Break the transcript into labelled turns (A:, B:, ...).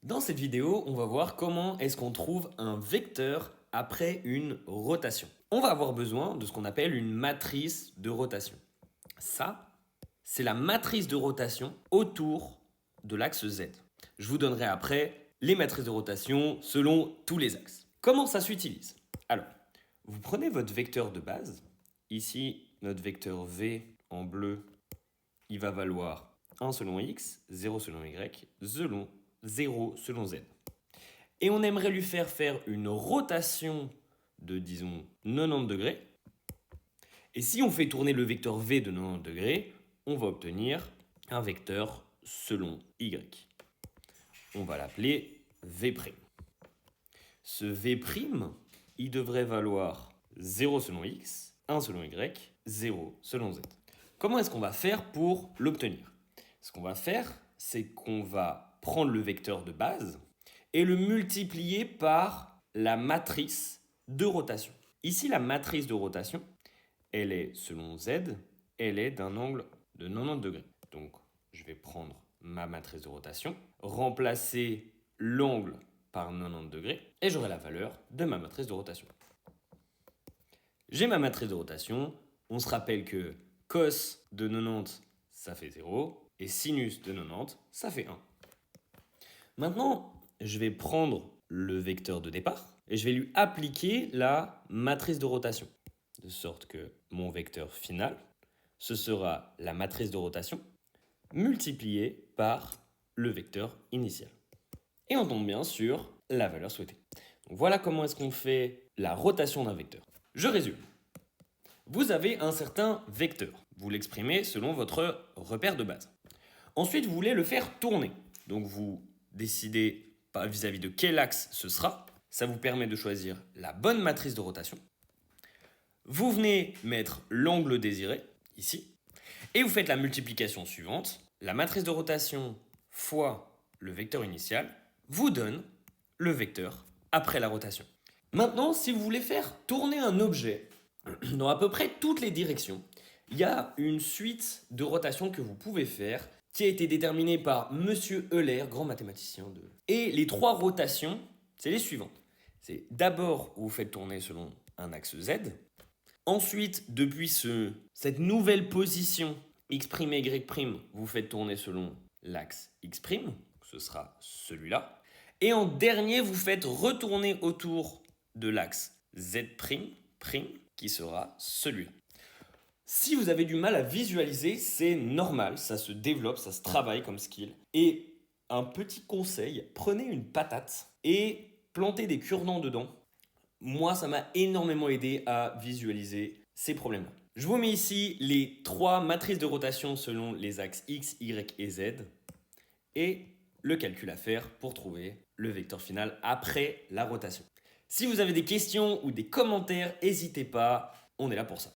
A: Dans cette vidéo, on va voir comment est-ce qu'on trouve un vecteur après une rotation. On va avoir besoin de ce qu'on appelle une matrice de rotation. Ça, c'est la matrice de rotation autour de l'axe Z. Je vous donnerai après les matrices de rotation selon tous les axes. Comment ça s'utilise? Alors, vous prenez votre vecteur de base. Ici, notre vecteur V en bleu, il va valoir 1 selon X, 0 selon Y, 0 selon Z. Et on aimerait lui faire une rotation de, disons, 90 degrés. Et si on fait tourner le vecteur V de 90 degrés, on va obtenir un vecteur selon Y. On va l'appeler V'. Ce V', il devrait valoir 0 selon X, 1 selon Y, 0 selon Z. Comment est-ce qu'on va faire pour l'obtenir? Ce qu'on va faire, c'est qu'on va prendre le vecteur de base et le multiplier par la matrice de rotation. Ici, la matrice de rotation, elle est selon Z, elle est d'un angle de 90 degrés. Donc, je vais prendre ma matrice de rotation, remplacer l'angle par 90 degrés, et j'aurai la valeur de ma matrice de rotation. J'ai ma matrice de rotation, on se rappelle que cos de 90, ça fait 0, et sinus de 90, ça fait 1. Maintenant, je vais prendre le vecteur de départ, et je vais lui appliquer la matrice de rotation, de sorte que mon vecteur final, ce sera la matrice de rotation, multipliée par le vecteur initial. Et on tombe bien sur la valeur souhaitée. Donc voilà comment est-ce qu'on fait la rotation d'un vecteur. Je résume. Vous avez un certain vecteur. Vous l'exprimez selon votre repère de base. Ensuite, vous voulez le faire tourner. Donc vous décidez vis-à-vis de quel axe ce sera. Ça vous permet de choisir la bonne matrice de rotation. Vous venez mettre l'angle désiré, ici, et vous faites la multiplication suivante. La matrice de rotation fois le vecteur initial vous donne le vecteur après la rotation. Maintenant, si vous voulez faire tourner un objet dans à peu près toutes les directions, il y a une suite de rotations que vous pouvez faire qui a été déterminée par Monsieur Euler, grand mathématicien de... Et les trois rotations, c'est les suivantes. C'est d'abord, vous faites tourner selon un axe Z. Ensuite, depuis cette nouvelle position x', y', vous faites tourner selon l'axe x', ce sera celui-là. Et en dernier, vous faites retourner autour de l'axe z', qui sera celui-là. Si vous avez du mal à visualiser, c'est normal, ça se développe, ça se travaille comme skill. Et un petit conseil, prenez une patate et plantez des cure-dents dedans. Moi, ça m'a énormément aidé à visualiser ces problèmes-là. Je vous mets ici les trois matrices de rotation selon les axes X, Y et Z et le calcul à faire pour trouver le vecteur final après la rotation. Si vous avez des questions ou des commentaires, n'hésitez pas, on est là pour ça.